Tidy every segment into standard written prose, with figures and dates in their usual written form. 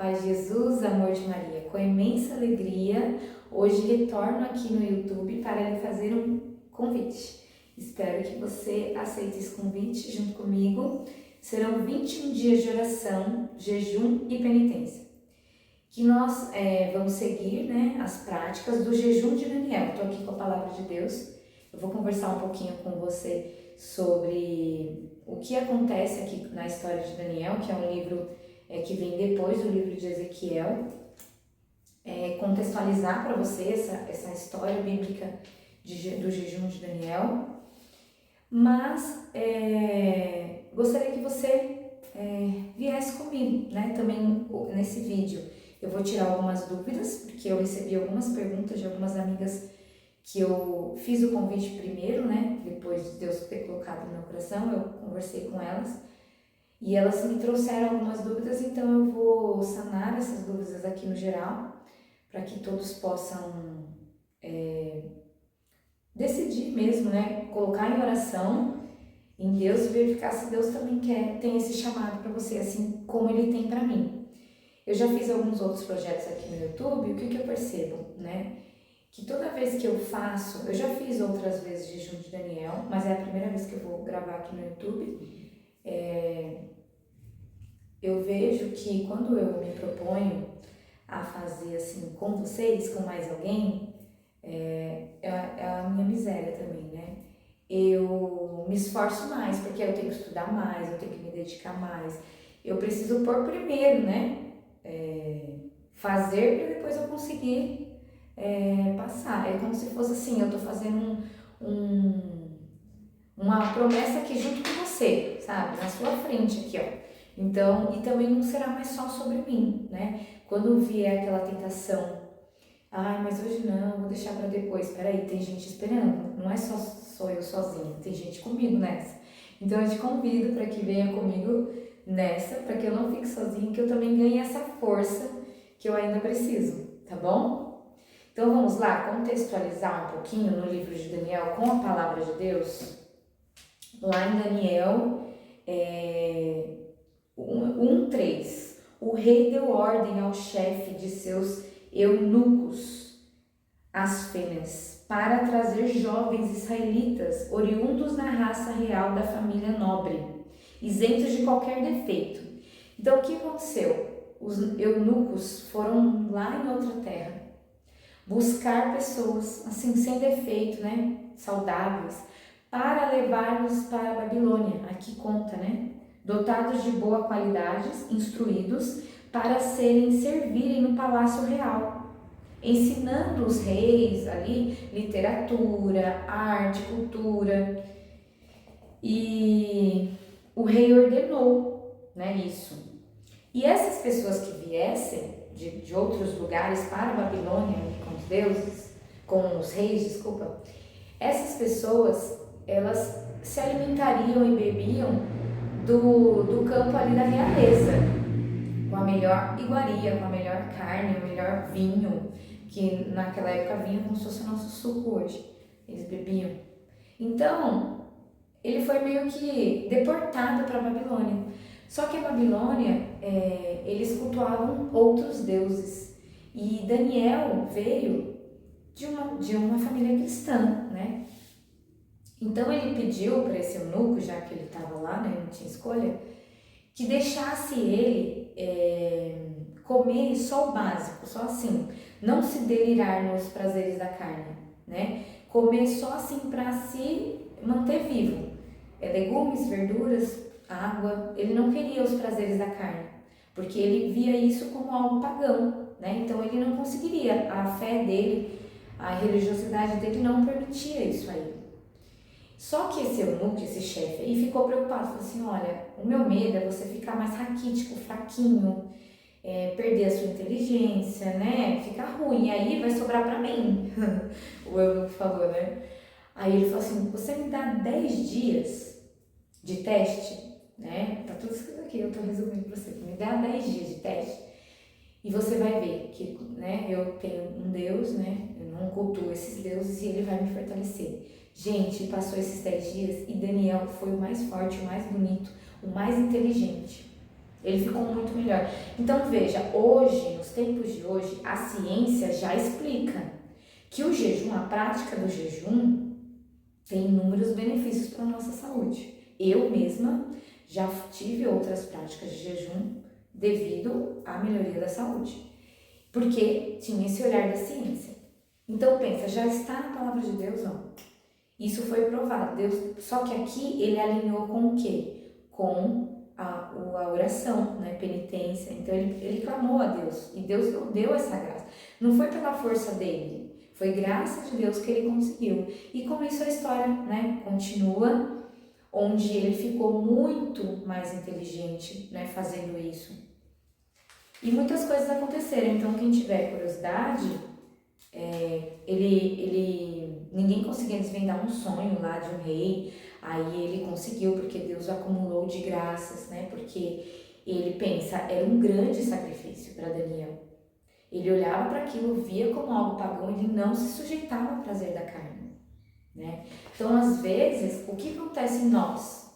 Paz de Jesus, amor de Maria, com imensa alegria, hoje retorno aqui no YouTube para lhe fazer um convite. Espero que você aceite esse convite junto comigo. Serão 21 dias de oração, jejum e penitência. Que nós vamos seguir, as práticas do jejum de Daniel. Estou aqui com a palavra de Deus. Eu vou conversar um pouquinho com você sobre o que acontece aqui na história de Daniel, que é um livro que vem depois do livro de Ezequiel, contextualizar para você essa história bíblica do jejum de Daniel, mas gostaria que você viesse comigo, também nesse vídeo. Eu vou tirar algumas dúvidas, porque eu recebi algumas perguntas de algumas amigas que eu fiz o convite primeiro, depois de Deus ter colocado no meu coração, eu conversei com elas. E elas me trouxeram algumas dúvidas, então eu vou sanar essas dúvidas aqui no geral, para que todos possam decidir mesmo, colocar em oração em Deus e verificar se Deus também tem esse chamado para você, assim como Ele tem para mim. Eu já fiz alguns outros projetos aqui no YouTube, e o que eu percebo, que toda vez que eu faço, eu já fiz outras vezes jejum de Daniel, mas é a primeira vez que eu vou gravar aqui no YouTube. Eu vejo que quando eu me proponho a fazer assim com vocês, com mais alguém, é a minha miséria também, Eu me esforço mais, porque eu tenho que estudar mais, eu tenho que me dedicar mais. Eu preciso pôr primeiro, fazer para depois eu conseguir passar. É como se fosse assim, eu tô fazendo uma promessa aqui junto com você, sabe? Na sua frente aqui, ó. Então, e também não será mais só sobre mim, Quando vier aquela tentação, mas hoje não, vou deixar para depois. Peraí, tem gente esperando, não é só eu sozinha, tem gente comigo nessa. Então eu te convido para que venha comigo nessa, para que eu não fique sozinha, que eu também ganhe essa força que eu ainda preciso, tá bom? Então vamos lá, contextualizar um pouquinho no livro de Daniel com a palavra de Deus. Lá em Daniel 1:3, o rei deu ordem ao chefe de seus eunucos, as fêmeas, para trazer jovens israelitas, oriundos da raça real da família nobre, isentos de qualquer defeito. Então o que aconteceu? Os eunucos foram lá em outra terra buscar pessoas assim sem defeito, saudáveis, para levá-los para a Babilônia. Aqui conta, dotados de boa qualidade, instruídos para servirem no palácio real, ensinando os reis ali literatura, arte, cultura. E o rei ordenou, isso. E essas pessoas que viessem de outros lugares para a Babilônia com os deuses, com os reis, desculpa, essas pessoas, elas se alimentariam e bebiam do campo ali da realeza, com a melhor iguaria, com a melhor carne, o melhor vinho, que naquela época vinha como se fosse o nosso suco hoje, eles bebiam. Então, ele foi meio que deportado para a Babilônia. Só que a Babilônia, eles cultuavam outros deuses, e Daniel veio de uma família cristã, Então ele pediu para esse eunuco, já que ele estava lá, não tinha escolha, que deixasse ele comer só o básico, só assim, não se delirar nos prazeres da carne, Comer só assim para se manter vivo, legumes, verduras, água. Ele não queria os prazeres da carne, porque ele via isso como algo pagão, Então ele não conseguiria, a fé dele, a religiosidade dele não permitia isso aí. Só que esse eunuco, esse chefe aí, ficou preocupado, falou assim, olha, o meu medo é você ficar mais raquítico, fraquinho, perder a sua inteligência, ficar ruim, e aí vai sobrar pra mim, o eunuco falou, Aí ele falou assim, você me dá 10 dias de teste, tá tudo escrito aqui, eu tô resumindo pra você, me dá 10 dias de teste, e você vai ver que, eu tenho um Deus, eu não cultuo esses deuses, e ele vai me fortalecer. Gente, passou esses 10 dias e Daniel foi o mais forte, o mais bonito, o mais inteligente. Ele ficou muito melhor. Então veja, hoje, nos tempos de hoje, a ciência já explica que o jejum, a prática do jejum, tem inúmeros benefícios para a nossa saúde. Eu mesma já tive outras práticas de jejum devido à melhoria da saúde, porque tinha esse olhar da ciência. Então pensa, já está na palavra de Deus, não? Isso foi provado. Deus, só que aqui ele alinhou com o quê? Com a oração, né? Penitência. Então ele clamou a Deus e Deus não deu essa graça. Não foi pela força dele, foi graça de Deus que ele conseguiu. E com isso a história, né, continua, onde ele ficou muito mais inteligente, né, fazendo isso. E muitas coisas aconteceram. Então quem tiver curiosidade, ninguém conseguia desvendar um sonho lá de um rei, aí ele conseguiu, porque Deus acumulou de graças, né? Porque ele pensa, era um grande sacrifício para Daniel. Ele olhava para aquilo, via como algo pagão, ele não se sujeitava ao prazer da carne, né? Então, às vezes, o que acontece em nós,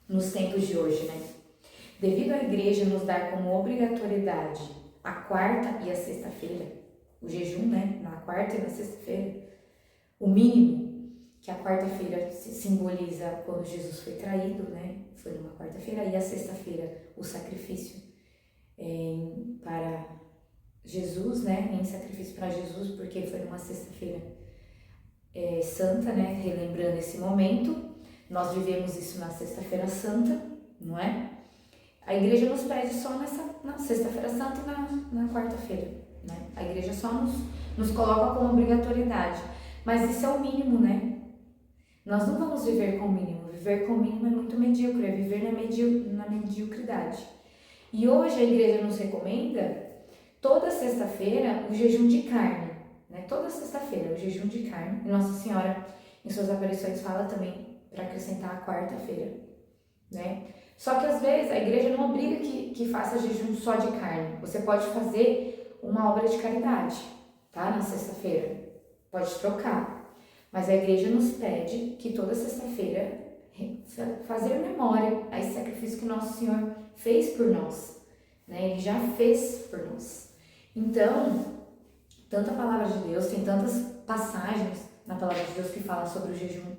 nos tempos de hoje, né? Devido à igreja nos dar como obrigatoriedade a quarta e a sexta-feira, o jejum, né, na quarta e na sexta-feira, o mínimo, que a quarta-feira simboliza quando Jesus foi traído, né, foi numa quarta-feira, e a sexta-feira o sacrifício para Jesus, né, em sacrifício para Jesus, porque foi numa sexta-feira santa, né, relembrando esse momento. Nós vivemos isso na sexta-feira santa, não é? A igreja nos pede só na sexta-feira santa e na quarta-feira, né? A igreja só nos coloca como obrigatoriedade, mas isso é o mínimo, né? Nós não vamos viver com o mínimo. Viver com o mínimo é muito medíocre, é viver na mediocridade. E hoje a igreja nos recomenda toda sexta-feira o jejum de carne, né? Toda sexta-feira o jejum de carne. E Nossa Senhora, em suas aparições, fala também para acrescentar a quarta-feira, né? Só que às vezes a igreja não obriga que faça jejum só de carne. Você pode fazer uma obra de caridade, tá? Na sexta-feira. Pode trocar. Mas a igreja nos pede que toda sexta-feira fazer memória a esse sacrifício que Nosso Senhor fez por nós, né? Ele já fez por nós. Então, tanta palavra de Deus, tem tantas passagens na palavra de Deus que fala sobre o jejum.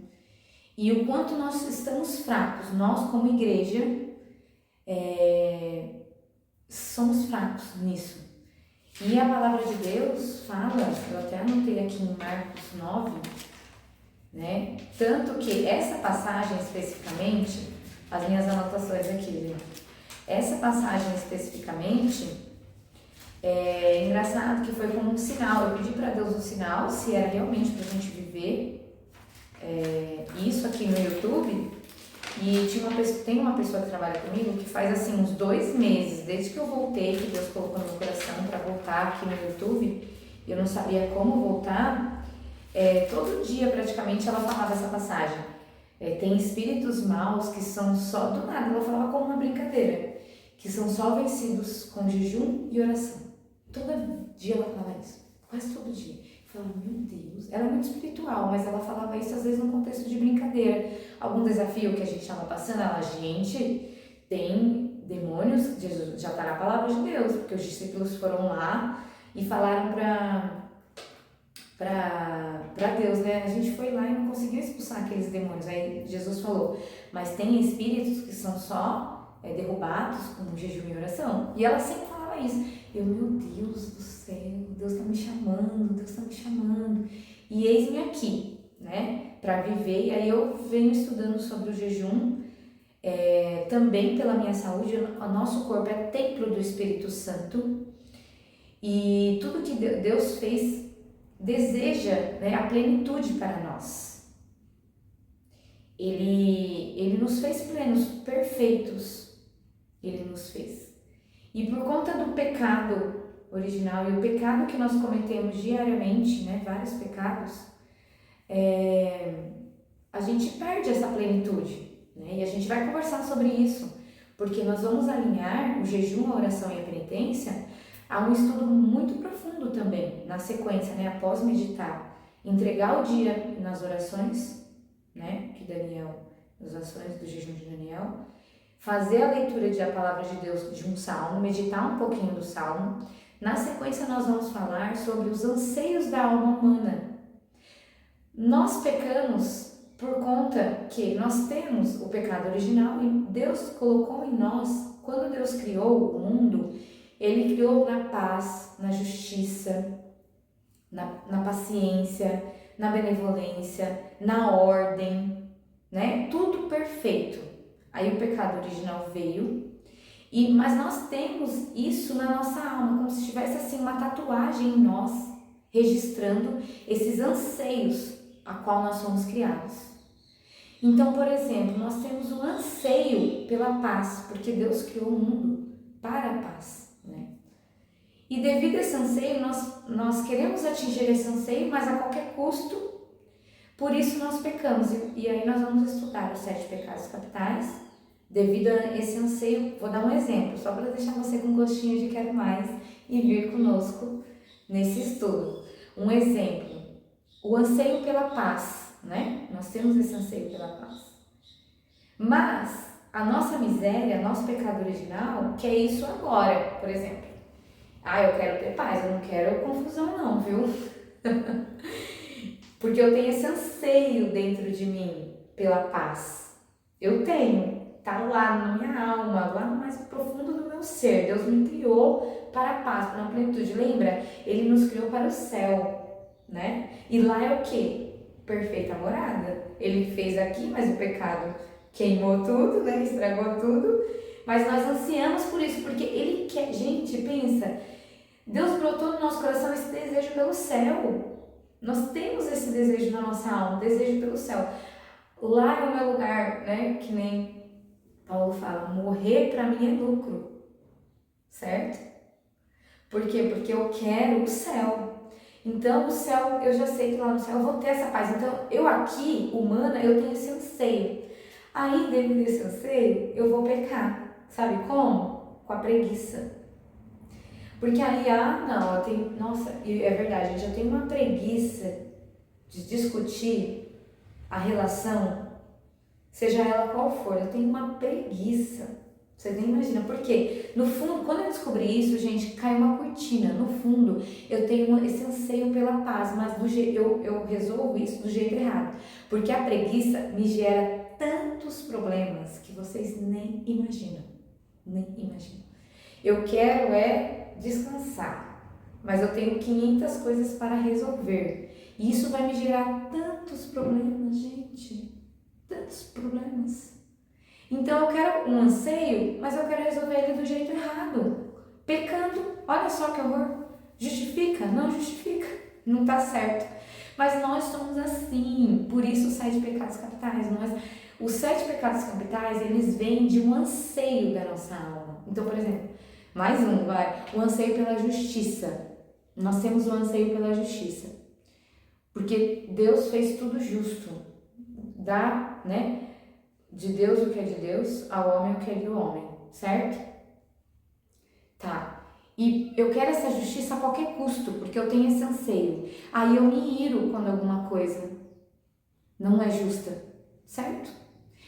E o quanto nós estamos fracos, nós como igreja, somos fracos nisso. E a palavra de Deus fala, eu até anotei aqui em Marcos 9, né? Tanto que essa passagem especificamente, as minhas anotações aqui, viu? Essa passagem especificamente, é engraçado que foi como um sinal. Eu pedi para Deus um sinal, se era realmente para a gente viver isso aqui no YouTube. E tem uma pessoa que trabalha comigo que faz assim uns 2 meses, desde que eu voltei, que Deus colocou no meu coração para voltar aqui no YouTube, eu não sabia como voltar. Todo dia praticamente ela falava essa passagem. Tem espíritos maus que são só do nada, ela falava como uma brincadeira, que são só vencidos com jejum e oração. Todo dia ela falava isso, quase todo dia. Eu falava, meu Deus, ela é muito espiritual, mas ela falava isso às vezes num contexto de brincadeira. Algum desafio que a gente estava passando, gente, tem demônios, Jesus já está na palavra de Deus, porque os discípulos foram lá e falaram para Deus, né? A gente foi lá e não conseguiu expulsar aqueles demônios. Aí Jesus falou, mas tem espíritos que são só derrubados com jejum e oração. E ela sempre falava isso. Eu, meu Deus do céu, Deus está me chamando, Deus está me chamando. E eis-me aqui, né? Para viver. E aí eu venho estudando sobre o jejum, também pela minha saúde. O nosso corpo é templo do Espírito Santo. E tudo que Deus fez deseja, né, a plenitude para nós. Ele nos fez plenos, perfeitos. Ele nos fez. E por conta do pecado original e o pecado que nós cometemos diariamente, né, vários pecados, a gente perde essa plenitude, né? E a gente vai conversar sobre isso, porque nós vamos alinhar o jejum, a oração e a penitência a um estudo muito profundo também, na sequência, né, após meditar, entregar o dia nas orações, né, que Daniel, nas orações do jejum de Daniel, fazer a leitura da palavra de Deus de um salmo, meditar um pouquinho do salmo. Na sequência, nós vamos falar sobre os anseios da alma humana. Nós pecamos por conta que nós temos o pecado original e Deus colocou em nós, quando Deus criou o mundo, Ele criou na paz, na justiça, na paciência, na benevolência, na ordem, né? Tudo perfeito. Aí o pecado original veio, mas nós temos isso na nossa alma, como se tivesse assim uma tatuagem em nós, registrando esses anseios a qual nós somos criados. Então, por exemplo, nós temos o anseio pela paz, porque Deus criou o mundo para a paz, né? E devido a esse anseio, nós queremos atingir esse anseio, mas a qualquer custo, por isso nós pecamos. E aí nós vamos estudar os 7 pecados capitais, devido a esse anseio. Vou dar um exemplo, só para deixar você com gostinho de quero mais e vir conosco nesse estudo. Um exemplo, o anseio pela paz, né? Nós temos esse anseio pela paz. Mas a nossa miséria, nosso pecado original, quer isso agora, por exemplo. Eu quero ter paz, eu não quero confusão não, viu? Porque eu tenho esse anseio dentro de mim pela paz. Eu tenho, tá lá na minha alma, lá no mais profundo do meu ser. Deus me criou para a paz, para a plenitude. Lembra? Ele nos criou para o céu, né? E lá é o quê? Perfeita morada. Ele fez aqui, mas o pecado queimou tudo, né? Estragou tudo. Mas nós ansiamos por isso, porque Ele quer. Gente, pensa, Deus brotou no nosso coração esse desejo pelo céu. Nós temos esse desejo na nossa alma, desejo pelo céu. Lá é o meu lugar, né? Que nem Paulo fala, morrer para mim é lucro, certo? Por quê? Porque eu quero o céu. Então o céu, eu já sei que lá no céu eu vou ter essa paz. Então eu aqui, humana, eu tenho esse anseio. Aí, devido a esse anseio, eu vou pecar. Sabe como? Com a preguiça. Porque aí, não, eu tenho... Nossa, e é verdade, gente, eu tenho uma preguiça de discutir a relação, seja ela qual for, eu tenho uma preguiça. Você nem imagina. Por quê? No fundo, quando eu descobri isso, gente, caiu uma cortina. No fundo, eu tenho esse anseio pela paz, mas eu resolvo isso do jeito errado. Porque a preguiça me gera tantos problemas que vocês nem imaginam. Nem imaginam. Eu quero descansar, mas eu tenho 500 coisas para resolver. E isso vai me gerar tantos problemas, gente. Tantos problemas. Então eu quero um anseio, mas eu quero resolver ele do jeito errado. Pecando, olha só que horror. Justifica? Não justifica. Não tá certo. Mas nós somos assim. Por isso os 7 pecados capitais. Os 7 pecados capitais, eles vêm de um anseio da nossa alma. Então, por exemplo, mais um, vai. O anseio pela justiça. Nós temos o anseio pela justiça. Porque Deus fez tudo justo. Dá, né? De Deus o que é de Deus, ao homem o que é do homem, certo? Tá. E eu quero essa justiça a qualquer custo, porque eu tenho esse anseio. Aí eu me iro quando alguma coisa não é justa, certo?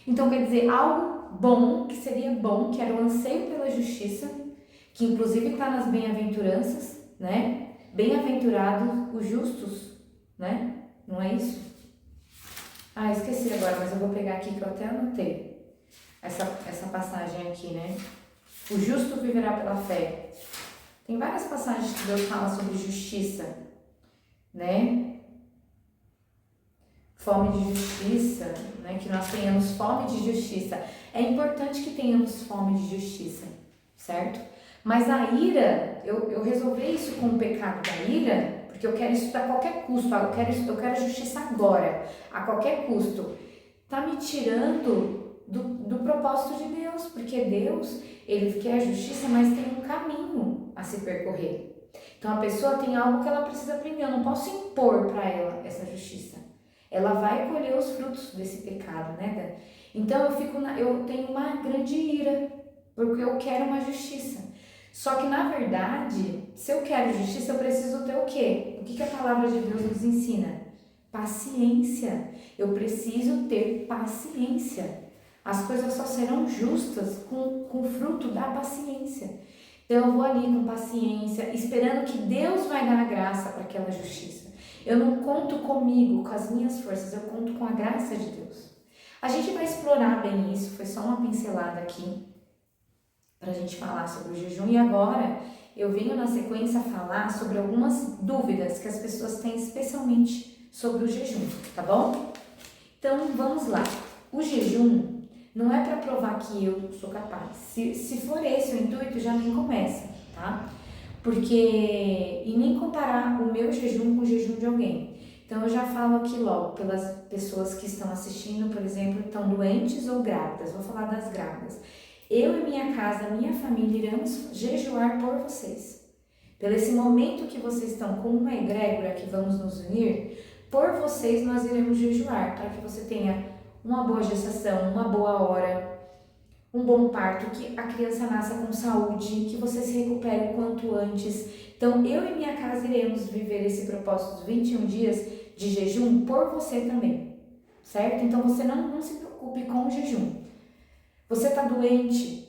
Então quer dizer, algo bom, que seria bom, que era o anseio pela justiça, que inclusive está nas bem-aventuranças, né? Bem-aventurados os justos, né? Não é isso? Esqueci agora, mas eu vou pegar aqui que eu até anotei essa passagem aqui, né? O justo viverá pela fé. Tem várias passagens que Deus fala sobre justiça, né? Fome de justiça, né? Que nós tenhamos fome de justiça. É importante que tenhamos fome de justiça, certo? Mas a ira, eu resolvi isso com o pecado da ira, porque eu quero isso a qualquer custo, eu quero justiça agora, a qualquer custo. Tá me tirando do propósito de Deus, porque Deus, Ele quer a justiça, mas tem um caminho a se percorrer. Então a pessoa tem algo que ela precisa aprender, eu não posso impor para ela essa justiça. Ela vai colher os frutos desse pecado, né? Então eu tenho uma grande ira, porque eu quero uma justiça. Só que, na verdade, se eu quero justiça, eu preciso ter o quê? O que a palavra de Deus nos ensina? Paciência. Eu preciso ter paciência. As coisas só serão justas com o fruto da paciência. Então eu vou ali com paciência, esperando que Deus vai dar a graça para aquela justiça. Eu não conto comigo, com as minhas forças, eu conto com a graça de Deus. A gente vai explorar bem isso, foi só uma pincelada aqui para a gente falar sobre o jejum. E agora eu venho na sequência falar sobre algumas dúvidas que as pessoas têm, especialmente sobre o jejum, tá bom? Então vamos lá. O jejum não é para provar que eu sou capaz. Se for esse o intuito, já nem começa, tá? Porque, e nem comparar o meu jejum com o jejum de alguém. Então eu já falo aqui logo, pelas pessoas que estão assistindo, por exemplo, estão doentes ou grávidas. Vou falar das grávidas. Eu e minha casa, minha família, iremos jejuar por vocês. Pelo esse momento que vocês estão com uma egrégora que vamos nos unir, por vocês nós iremos jejuar, para que você tenha uma boa gestação, uma boa hora, um bom parto, que a criança nasça com saúde, que você se recupere o quanto antes. Então, eu e minha casa iremos viver esse propósito dos 21 dias de jejum por você também, certo? Então, você não se preocupe com o jejum. Você está doente,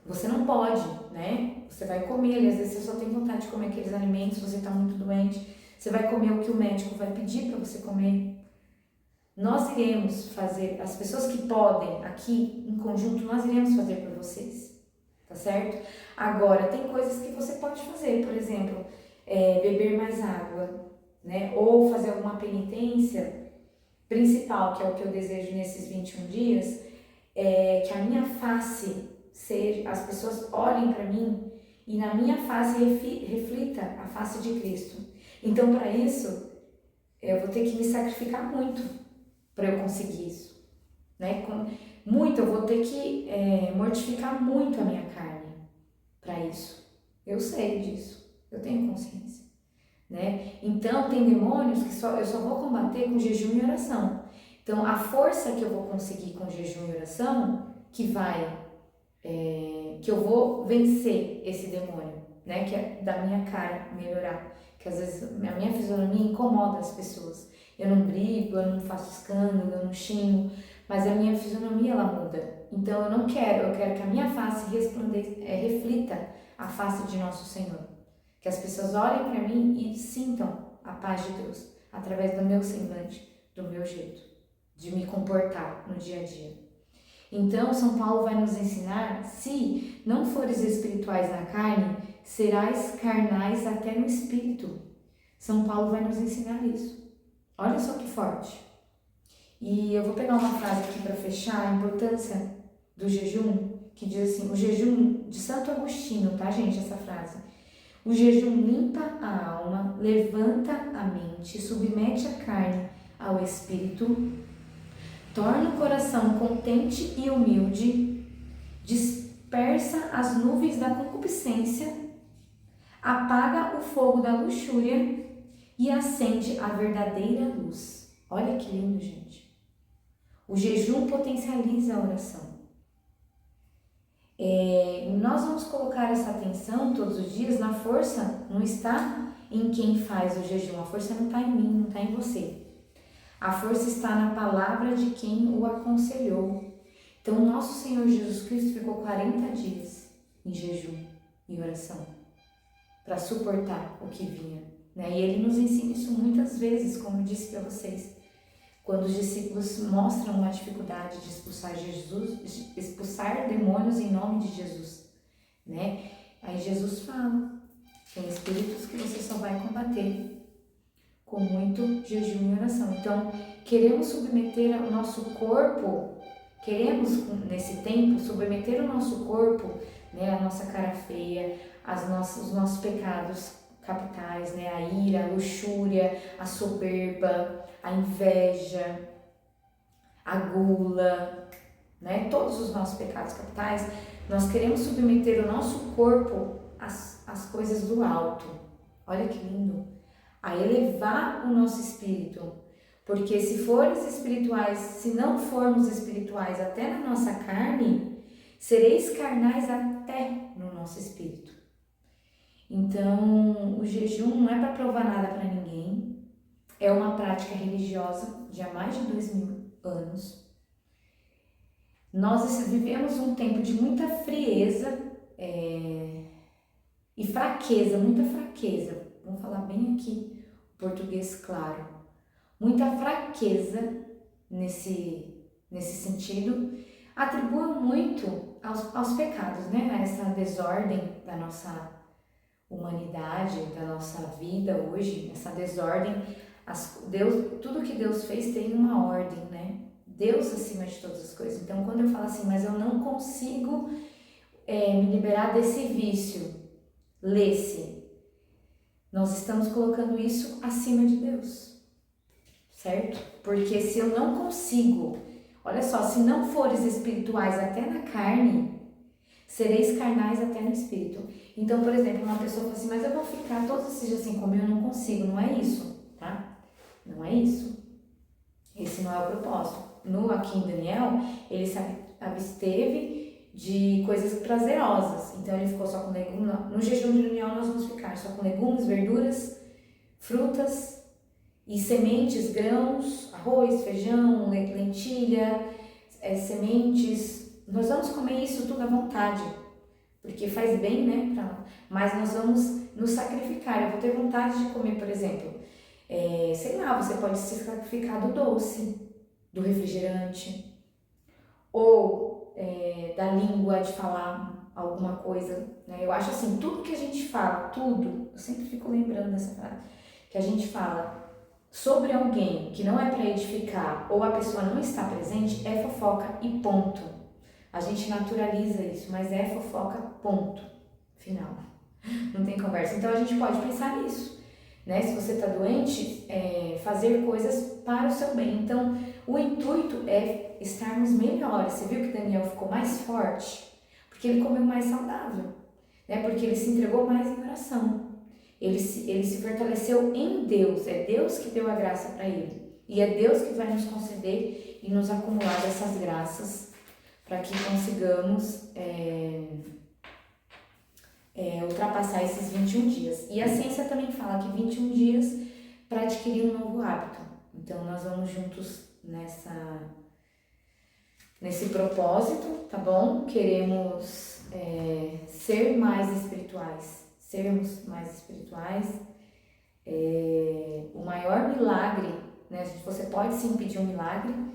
você não pode, né? Você vai comer, às vezes você só tem vontade de comer aqueles alimentos, você está muito doente, você vai comer o que o médico vai pedir para você comer. Nós iremos fazer, as pessoas que podem aqui em conjunto, nós iremos fazer por vocês, tá certo? Agora, tem coisas que você pode fazer, por exemplo, beber mais água, né? Ou fazer alguma penitência principal, que é o que eu desejo nesses 21 dias, que a minha face seja, as pessoas olhem para mim e na minha face reflita a face de Cristo. Então, para isso, eu vou ter que me sacrificar muito para eu conseguir isso, né? Eu vou ter que mortificar muito a minha carne para isso. Eu sei disso, eu tenho consciência, né? Então, tem demônios que eu só vou combater com jejum e oração. Então, a força que eu vou conseguir com jejum e oração, que eu vou vencer esse demônio, né? Que é da minha cara melhorar, que às vezes a minha fisionomia incomoda as pessoas. Eu não brigo, eu não faço escândalo, eu não xingo, mas a minha fisionomia ela muda. Então eu quero que a minha face reflita a face de nosso Senhor. Que as pessoas olhem para mim e sintam a paz de Deus através do meu semblante, do meu jeito de me comportar no dia a dia. Então São Paulo vai nos ensinar: se não fores espirituais na carne, serás carnais até no espírito. São Paulo vai nos ensinar isso. Olha só que forte. E eu vou pegar uma frase aqui para fechar a importância do jejum, que diz assim, o jejum de Santo Agostinho, tá, gente, essa frase. O jejum limpa a alma, levanta a mente, submete a carne ao espírito, torna o coração contente e humilde, dispersa as nuvens da concupiscência, apaga o fogo da luxúria e acende a verdadeira luz. Olha que lindo, gente. O jejum potencializa a oração. Nós vamos colocar essa atenção todos os dias na força, não está em quem faz o jejum, a força não está em mim, não está em você. A força está na palavra de quem o aconselhou. Então, o nosso Senhor Jesus Cristo ficou 40 dias em jejum e oração para suportar o que vinha. Né? E ele nos ensina isso muitas vezes, como eu disse para vocês, quando os discípulos mostram uma dificuldade de expulsar demônios em nome de Jesus, né? Aí Jesus fala, tem espíritos que você só vai combater com muito jejum e oração. Então, queremos submeter o nosso corpo, nesse tempo, submeter o nosso corpo, né, a nossa cara feia, os nossos pecados capitais, né? A ira, a luxúria, a soberba, a inveja, a gula, né? Todos os nossos pecados capitais, nós queremos submeter o nosso corpo às coisas do alto. Olha que lindo! A elevar o nosso espírito. Porque se não formos espirituais até na nossa carne, sereis carnais até no nosso espírito. Então, o jejum não é para provar nada para ninguém, é uma prática religiosa de há mais de 2000 anos. Nós vivemos um tempo de muita frieza e fraqueza, muita fraqueza. Vamos falar bem aqui o português claro. Muita fraqueza nesse sentido. Atribui muito aos pecados, né? A essa desordem da nossa humanidade, da nossa vida hoje, essa desordem. Tudo que Deus fez tem uma ordem, né? Deus acima de todas as coisas. Então, quando eu falo assim, mas eu não consigo me liberar desse vício, lê-se. Nós estamos colocando isso acima de Deus, certo? Porque se eu não consigo, olha só, se não fores espirituais até na carne, sereis carnais até no espírito. Então, por exemplo, uma pessoa fala assim, mas eu vou ficar todos esses dias sem comer, eu não consigo. Não é isso, tá? Não é isso. Esse não é o propósito. Aqui em Daniel, ele se absteve de coisas prazerosas. Então, ele ficou só com legumes. No jejum de Daniel, nós vamos ficar só com legumes, verduras, frutas e sementes, grãos, arroz, feijão, lentilha, sementes. Nós vamos comer isso tudo à vontade, porque faz bem, né? Mas nós vamos nos sacrificar. Eu vou ter vontade de comer, por exemplo, sei lá, você pode se sacrificar do doce, do refrigerante, ou da língua, de falar alguma coisa, né? Eu acho assim, tudo que a gente fala, tudo, eu sempre fico lembrando dessa frase, que a gente fala sobre alguém que não é para edificar ou a pessoa não está presente, é fofoca e ponto. A gente naturaliza isso, mas é fofoca, ponto. Final. Não tem conversa. Então a gente pode pensar nisso, né? Se você está doente, fazer coisas para o seu bem. Então o intuito é estarmos melhores. Você viu que Daniel ficou mais forte? Porque ele comeu mais saudável, né? Porque ele se entregou mais em oração. Ele se fortaleceu em Deus. É Deus que deu a graça para ele. E é Deus que vai nos conceder e nos acumular essas graças para que consigamos ultrapassar esses 21 dias. E a ciência também fala que 21 dias para adquirir um novo hábito. Então, nós vamos juntos nesse propósito, tá bom? Queremos sermos mais espirituais. O maior milagre, né? Você pode sim pedir um milagre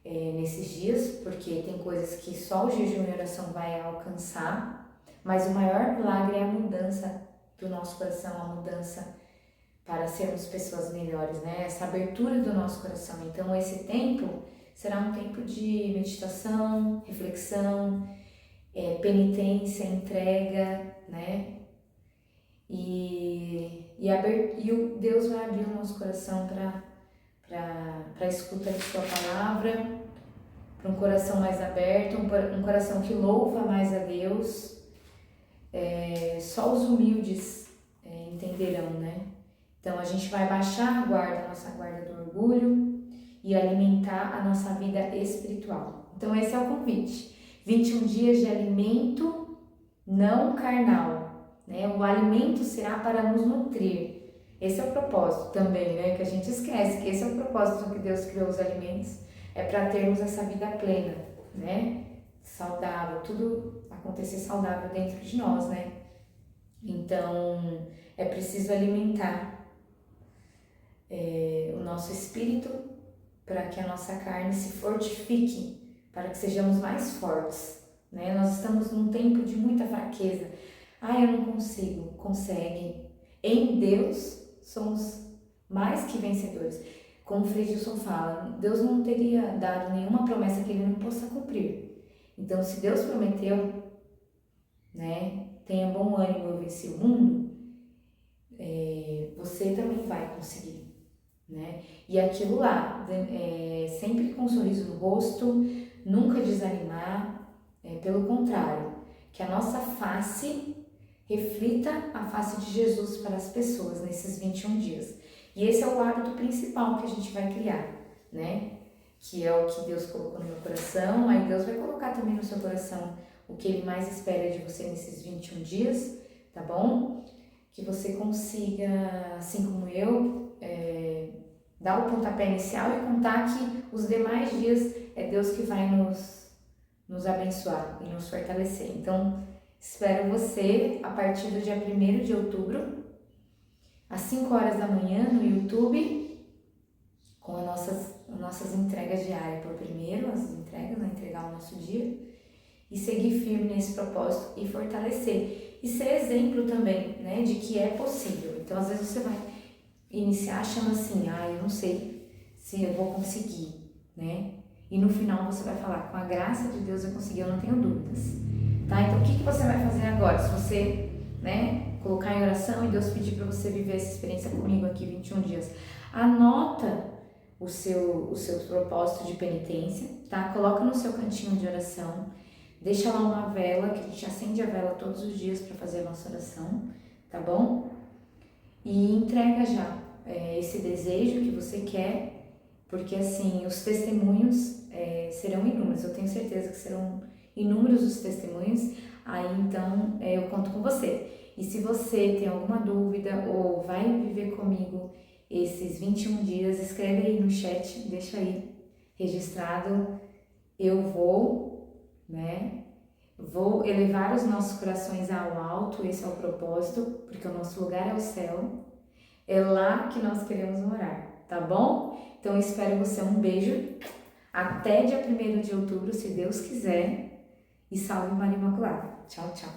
nesses dias, porque tem coisas que só o jejum e oração vai alcançar, mas o maior milagre é a mudança do nosso coração, a mudança para sermos pessoas melhores, né? Essa abertura do nosso coração. Então, esse tempo será um tempo de meditação, reflexão, penitência, entrega, né? E o Deus vai abrir o nosso coração para a escuta de sua palavra, para um coração mais aberto, um coração que louva mais a Deus. Só os humildes entenderão, né? Então a gente vai baixar a nossa guarda do orgulho e alimentar a nossa vida espiritual. Então esse é o convite. 21 dias de alimento não carnal, né? O alimento será para nos nutrir. Esse é o propósito também, né? Que a gente esquece que esse é o propósito que Deus criou os alimentos, é para termos essa vida plena, né? Saudável, tudo acontecer saudável dentro de nós, né? Então, é preciso alimentar o nosso espírito para que a nossa carne se fortifique, para que sejamos mais fortes, né? Nós estamos num tempo de muita fraqueza. Eu não consigo. Consegue. Em Deus somos mais que vencedores. Como o Frei Gilson fala, Deus não teria dado nenhuma promessa que Ele não possa cumprir. Então, se Deus prometeu, né, tenha bom ânimo, eu venci o mundo, você também vai conseguir, né? E aquilo lá, sempre com um sorriso no rosto, nunca desanimar, pelo contrário, que a nossa face reflita a face de Jesus para as pessoas nesses 21 dias. E esse é o hábito principal que a gente vai criar, né? Que é o que Deus colocou no meu coração, aí Deus vai colocar também no seu coração o que Ele mais espera de você nesses 21 dias, tá bom? Que você consiga, assim como eu, dar o pontapé inicial e contar que os demais dias é Deus que vai nos nos abençoar e nos fortalecer. Então, espero você a partir do dia 1º de outubro, às 5 horas da manhã, no YouTube, com as nossas entregas diárias. Por primeiro, as entregas, entregar o nosso dia, e seguir firme nesse propósito e fortalecer. E ser exemplo também, né, de que é possível. Então, às vezes você vai iniciar achando assim, eu não sei se eu vou conseguir, né? E no final você vai falar, com a graça de Deus eu consegui, eu não tenho dúvidas. Tá? Então, o que você vai fazer agora? Se você, né, colocar em oração e Deus pedir para você viver essa experiência comigo aqui 21 dias, anota o seu propósito de penitência, tá? Coloca no seu cantinho de oração, deixa lá uma vela, que a gente acende a vela todos os dias para fazer a nossa oração, tá bom? E entrega já esse desejo que você quer, porque assim, os testemunhos serão inúmeros, eu tenho certeza que serão inúmeros os testemunhos, aí então eu conto com você. E se você tem alguma dúvida ou vai viver comigo esses 21 dias, escreve aí no chat, deixa aí registrado, eu vou, né? Vou elevar os nossos corações ao alto, esse é o propósito, porque o nosso lugar é o céu, é lá que nós queremos morar, tá bom? Então eu espero você, um beijo, até dia 1º de outubro, se Deus quiser, e salve Maria Imaculada. Tchau, tchau.